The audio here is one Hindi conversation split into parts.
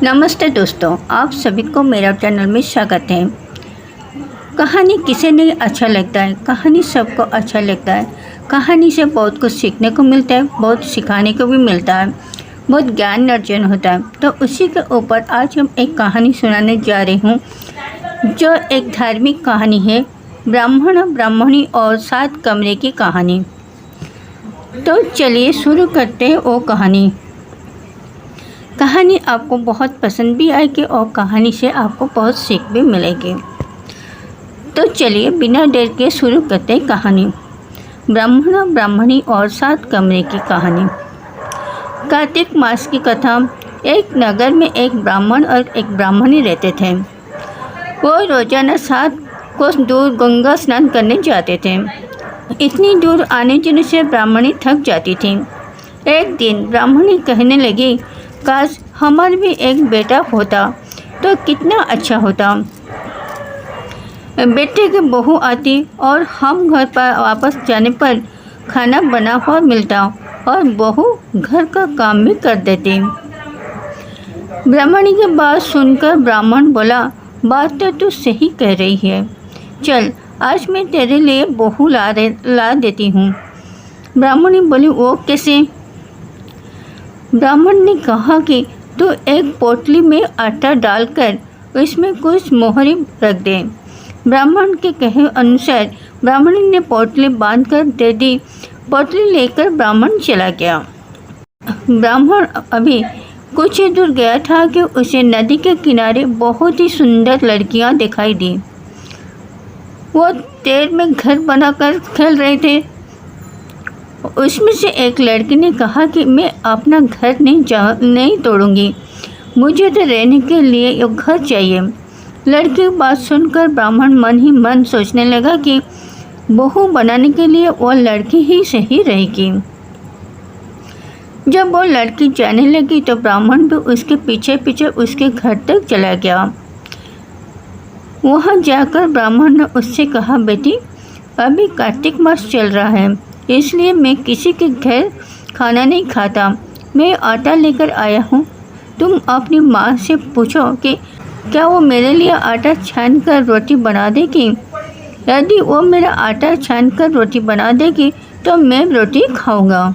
नमस्ते दोस्तों, आप सभी को मेरा चैनल में स्वागत है। कहानी किसे नहीं अच्छा लगता है। कहानी सबको अच्छा लगता है। कहानी से बहुत कुछ सीखने को मिलता है, बहुत सिखाने को भी मिलता है, बहुत ज्ञान अर्जन होता है। तो उसी के ऊपर आज हम एक कहानी सुनाने जा रही हूँ, जो एक धार्मिक कहानी है, ब्राह्मण ब्राह्मणी और 7 कमरे की कहानी। तो चलिए शुरू करते हैं वो कहानी। कहानी आपको बहुत पसंद भी आएगी और कहानी से आपको बहुत सीख भी मिलेगी। तो चलिए बिना देर के शुरू करते हैं कहानी। ब्राह्मण ब्राह्मणी और 7 कमरे की कहानी। कार्तिक मास की कथा। एक नगर में एक ब्राह्मण और एक ब्राह्मणी रहते थे। वो रोजाना 7 कोस दूर गंगा स्नान करने जाते थे। इतनी दूर आने जाने से ब्राह्मणी थक जाती थी। एक दिन ब्राह्मणी कहने लगी, काश हमारे भी एक बेटा होता तो कितना अच्छा होता। बेटे की बहू आती और हम घर पर वापस जाने पर खाना बना हुआ मिलता और बहू घर का काम भी कर देती। ब्राह्मणी की बात सुनकर ब्राह्मण बोला, बात तो तू सही कह रही है। चल आज मैं तेरे लिए बहू ला देती हूँ। ब्राह्मणी बोली, वो कैसे? ब्राह्मण ने कहा कि तू एक पोटली में आटा डालकर उसमें कुछ मोहरी रख दे। ब्राह्मण के कहे अनुसार ब्राह्मणी ने पोटली बांधकर दे दी। पोटली लेकर ब्राह्मण चला गया। ब्राह्मण अभी कुछ ही दूर गया था कि उसे नदी के किनारे बहुत ही सुंदर लड़कियां दिखाई दी। वो तेर में घर बनाकर खेल रहे थे। उसमें से एक लड़की ने कहा कि मैं अपना घर नहीं तोड़ूंगी, मुझे तो रहने के लिए एक घर चाहिए। लड़की की बात सुनकर ब्राह्मण मन ही मन सोचने लगा कि बहू बनाने के लिए वो लड़की ही सही रहेगी। जब वो लड़की जाने लगी तो ब्राह्मण भी उसके पीछे पीछे उसके घर तक चला गया। वहाँ जाकर ब्राह्मण ने उससे कहा, बेटी अभी कार्तिक मास चल रहा है, इसलिए मैं किसी के घर खाना नहीं खाता। मैं आटा लेकर आया हूँ। तुम अपनी माँ से पूछो कि क्या वो मेरे लिए आटा छान कर रोटी बना देगी। यदि वो मेरा आटा छान कर रोटी बना देगी तो मैं रोटी खाऊंगा।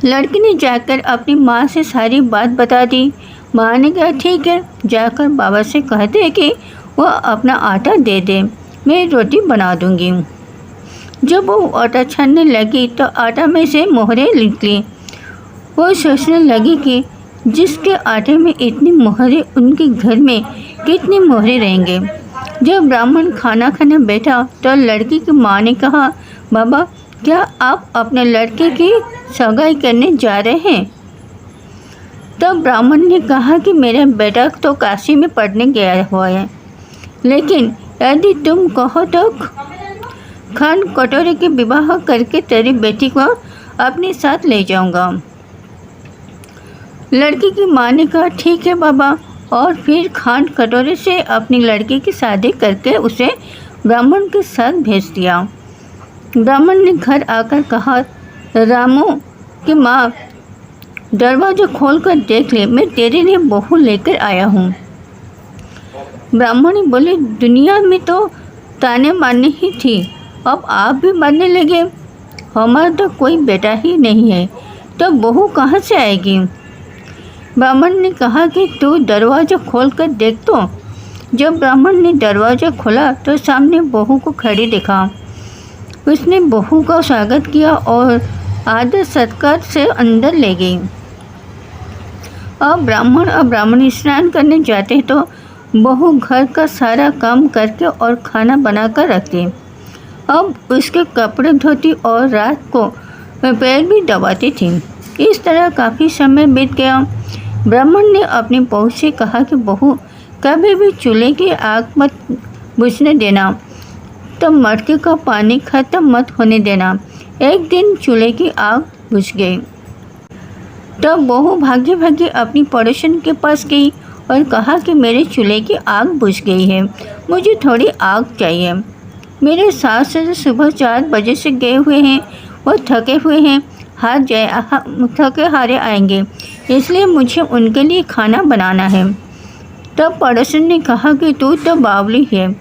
लड़की ने जाकर अपनी माँ से सारी बात बता दी। माँ ने कहा, ठीक है, जाकर बाबा से कहते कि वह अपना आटा दे दे, मैं रोटी बना दूँगी। जब वो आटा छानने लगी तो आटा में से मोहरें निकली। वो सोचने लगी कि जिसके आटे में इतनी मोहरें, उनके घर में कितनी मोहरें रहेंगे। जब ब्राह्मण खाना खाने बैठा तो लड़की की माँ ने कहा, बाबा क्या आप अपने लड़के की सगाई करने जा रहे हैं? तब ब्राह्मण ने कहा कि मेरा बेटा तो काशी में पढ़ने गया हुआ है, लेकिन यदि तुम कहो तो खान कटोरे के विवाह करके तेरी बेटी को अपने साथ ले जाऊंगा। लड़की की माँ ने कहा, ठीक है बाबा, और फिर खान कटोरे से अपनी लड़की की शादी करके उसे ब्राह्मण के साथ भेज दिया। ब्राह्मण ने घर आकर कहा, रामू की माँ दरवाज़ा खोल कर देख ले, मैं तेरे लिए बहू लेकर आया हूँ। ब्राह्मणी बोली, दुनिया में तो ताने मारने ही थी, अब आप भी मारने लगे। हमारा तो कोई बेटा ही नहीं है, तो बहू कहाँ से आएगी? ब्राह्मण ने कहा कि तू दरवाज़ा खोल कर देख। तो जब ब्राह्मण ने दरवाज़ा खोला तो सामने बहू को खड़ी देखा। उसने बहू का स्वागत किया और आदर सत्कार से अंदर ले गई। अब ब्राह्मण और ब्राह्मणी स्नान करने जाते तो बहू घर का सारा काम करके और खाना बनाकर रखती। अब उसके कपड़े धोती और रात को पैर भी दबाती थी। इस तरह काफ़ी समय बीत गया। ब्राह्मण ने अपनी बहू से कहा कि बहू कभी भी चूल्हे की आग मत बुझने देना, तो मटके का पानी खत्म मत होने देना। एक दिन चूल्हे की आग बुझ गई तो बहू भागे भागे अपनी पड़ोसन के पास गई और कहा कि मेरे चूल्हे की आग बुझ गई है, मुझे थोड़ी आग चाहिए। मेरे सास से सुबह 4 बजे से गए हुए हैं, वो थके हुए हैं, थके हारे आएंगे, इसलिए मुझे उनके लिए खाना बनाना है। तब पड़ोसन ने कहा कि तू तो बावली है,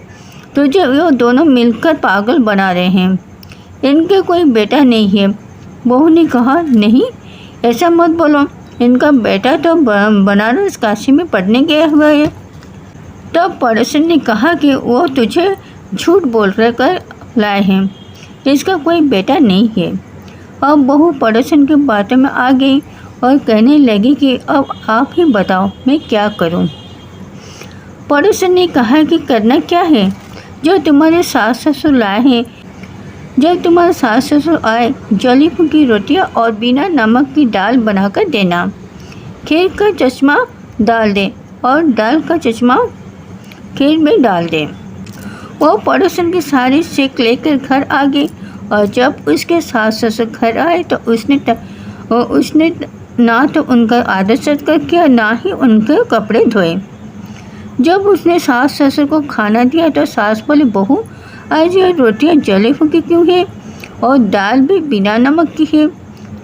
तुझे वो दोनों मिलकर पागल बना रहे हैं। इनके कोई बेटा नहीं है। बहू ने कहा, नहीं ऐसा मत बोलो, इनका बेटा तो बनारस काशी में पढ़ने गया हुआ है। तब पड़ोसन ने कहा कि वो तुझे झूठ बोल कर लाए हैं, इसका कोई बेटा नहीं है। अब बहू पड़ोसन की बातों में आ गई और कहने लगी कि अब आप ही बताओ मैं क्या करूं। पड़ोसन ने कहा कि करना क्या है, जो तुम्हारे सास ससुर लाए हैं। जब तुम्हारे सास ससुर आए, जली फूकी रोटियां और बिना नमक की दाल बनाकर देना। खीर का चश्मा डाल दे और दाल का चश्मा खीर में डाल दे। वो पड़ोसन की सारी सीख लेकर घर आ गई और जब उसके सास ससुर घर आए तो उसने ना तो उनका आदर सत्कार किया, ना ही उनके कपड़े धोए। जब उसने सास ससुर को खाना दिया तो सास बोली, बहू आज ये रोटियां जले फूकी क्यों है और दाल भी बिना नमक की है।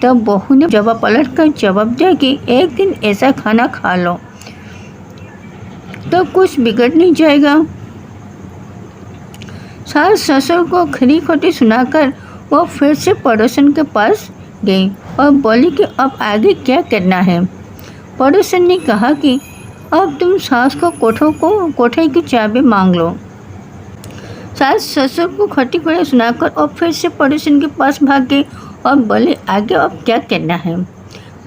तब बहू ने जवाब पलट कर जवाब दिया कि एक दिन ऐसा खाना खा लो तो कुछ बिगड़ नहीं जाएगा। सास ससुर को खरी खोटी सुनाकर वो फिर से पड़ोसन के पास गई और बोली कि अब आगे क्या करना है। पड़ोसन ने कहा कि अब तुम सास को कोठे की चाबी मांग लो। सास ससुर को खटी खोटी सुनाकर और फिर से पड़ोसन के पास भाग गई और बोले, आगे अब क्या करना है।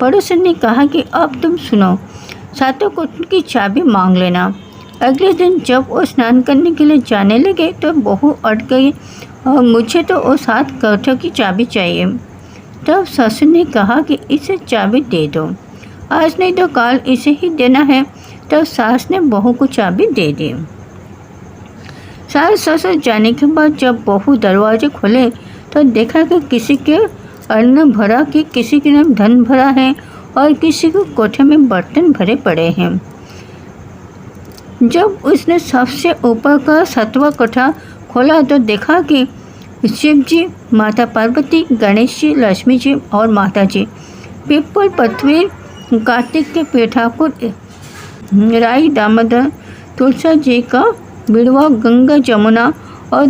पड़ोसन ने कहा कि अब तुम सुनो, सातों कोठरी की चाबी मांग लेना। अगले दिन जब वो स्नान करने के लिए जाने लगे तो बहू अट गई और मुझे तो वो 7 कोठों की चाबी चाहिए। तब ससुर ने कहा कि इसे चाबी दे दो, आज नहीं तो कल इसे ही देना है। तब सास ने बहू को चाबी दे दी। सास ससुर जाने के बाद जब बहू दरवाजे खोले तो देखा कि किसी के अन्न भरा कि किसी के नाम धन भरा है और किसी को कोठे में बर्तन भरे पड़े हैं। जब उसने सबसे ऊपर का 7वां कोठा खोला तो देखा कि शिव जी, माता पार्वती, गणेश जी, लक्ष्मी जी और माता जी, पीपल, पृथ्वी, कार्तिक के पेड़ ठाकुर, राई, दामोदर, तुलसा जी का बिड़वा, गंगा, जमुना और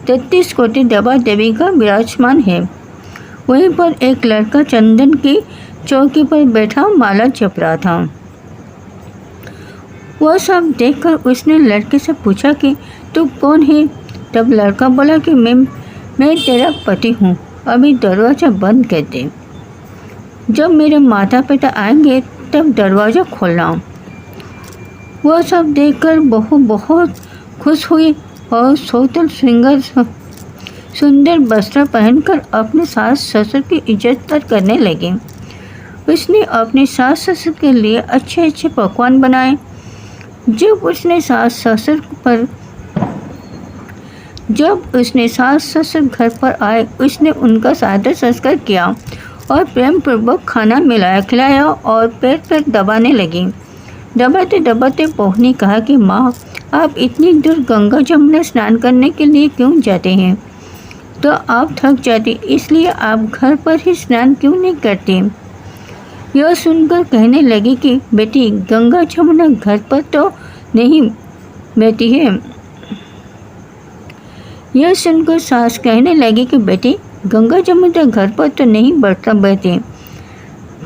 33 कोटि देवा देवी का विराजमान है। वहीं पर एक लड़का चंदन की चौकी पर बैठा माला जप रहा था। वह सब देखकर उसने लड़के से पूछा कि तू कौन है। तब लड़का बोला कि मैं तेरा पति हूँ, अभी दरवाज़ा बंद कर दे, जब मेरे माता पिता आएंगे तब दरवाज़ा खोलना। वह सब देखकर बहू बहुत खुश हुई और सोतल सुंदर वस्त्र पहनकर अपने सास ससुर की इज्जत करने लगी। उसने अपने सास ससुर के लिए अच्छे अच्छे पकवान बनाए। जब उसने सास ससुर घर पर आए, उसने उनका सादर संस्कार किया और प्रेम पूर्वक खाना खिलाया और पैर दबाने लगी। दबाते दबाते बहू ने कहा कि माँ, आप इतनी दूर गंगा जमुना स्नान करने के लिए क्यों जाते हैं? तो आप थक जाते, इसलिए आप घर पर ही स्नान क्यों नहीं करते? यह सुनकर कहने लगी कि बेटी, गंगा जमुना घर पर तो नहीं बहती है। यह सुनकर सास कहने लगी कि बेटी, गंगा जमुना घर पर तो नहीं बहती।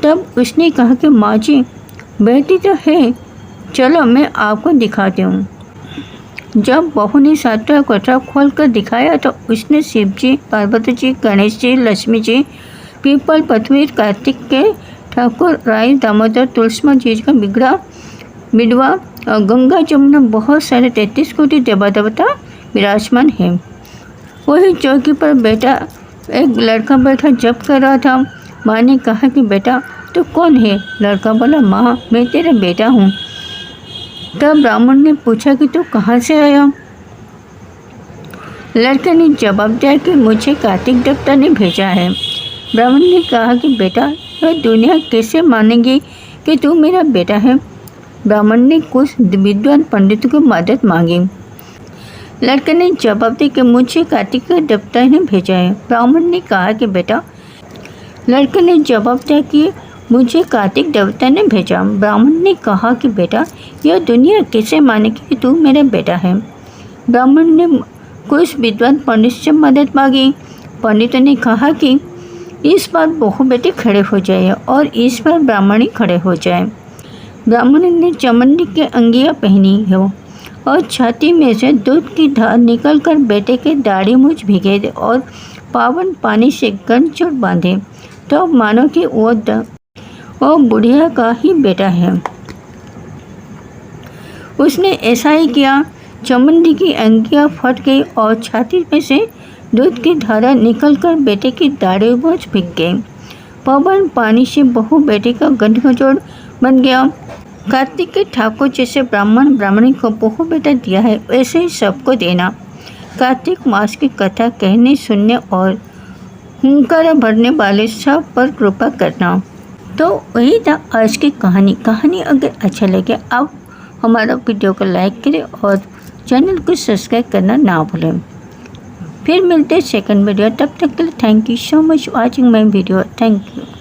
तब उसने कहा कि माँ जी, बहती तो है, चलो मैं आपको दिखाती हूँ। जब बहू ने 7वां कोठा खोल कर दिखाया तो उसने शिव जी, पार्वती जी, गणेश जी, लक्ष्मी जी, पीपल, पृथ्वी, कार्तिक के ठाकुर, राई, दामोदर, तुलसी जी का बिड़वा और गंगा जमुना बहुत सारे 33 कोटि देवा देवता विराजमान है। वही चौकी पर बेटा एक लड़का बैठा जप कर रहा था। माँ ने कहा कि बेटा तू कौन है? लड़का बोला, माँ मैं तेरा बेटा हूँ। तब ब्राह्मण ने पूछा कि तू कहाँ से आया? लड़के ने जवाब दिया कि मुझे कार्तिक देवता ने भेजा है। ब्राह्मण ने कहा कि बेटा, यह दुनिया कैसे मानेगी कि तू मेरा बेटा है? ब्राह्मण ने कुछ विद्वान पंडितों की मदद मांगी। लड़के ने जवाब दिया कि मुझे कार्तिक देवता ने भेजा है। ब्राह्मण ने कहा कि बेटा, लड़के ने जवाब दिया कि मुझे कार्तिक देवता ने भेजा। ब्राह्मण ने कहा कि बेटा, यह दुनिया कैसे मानेगी कि तू मेरा बेटा है। ब्राह्मण ने कुछ विद्वान पंडित से मदद मांगी। पंडित ने कहा कि इस बार बहू बेटे खड़े हो जाए और इस बार ब्राह्मणी खड़े हो जाए। ब्राह्मण ने चमड़ी की अंगियाँ पहनी हो और छाती में से दूध की धार निकलकर बेटे के दाढ़ी मूछ भिगे और पावन पानी से गंजोड़ बांधे, तो मानो कि वो बुढ़िया का ही बेटा है। उसने ऐसा ही किया। चमड़ी की अंगियाँ फट गई और छाती में से दूध की धारा निकलकर बेटे की दाढ़ी मूछ भीग गई। पवन पानी से बहू बेटे का गंजोड़ बन गया। कार्तिक के ठाकुर जैसे ब्राह्मणी को बहू बेटा दिया है, वैसे ही सबको देना। कार्तिक मास की कथा कहने, सुनने और हुंकारा भरने वाले सब पर कृपा करना। तो वही था आज की कहानी अगर अच्छा लगे आप हमारा वीडियो को लाइक करें और चैनल को सब्सक्राइब करना ना भूलें। फिर मिलते हैं सेकंड वीडियो। तब तक के लिए thank you so much watching my video. Thank you.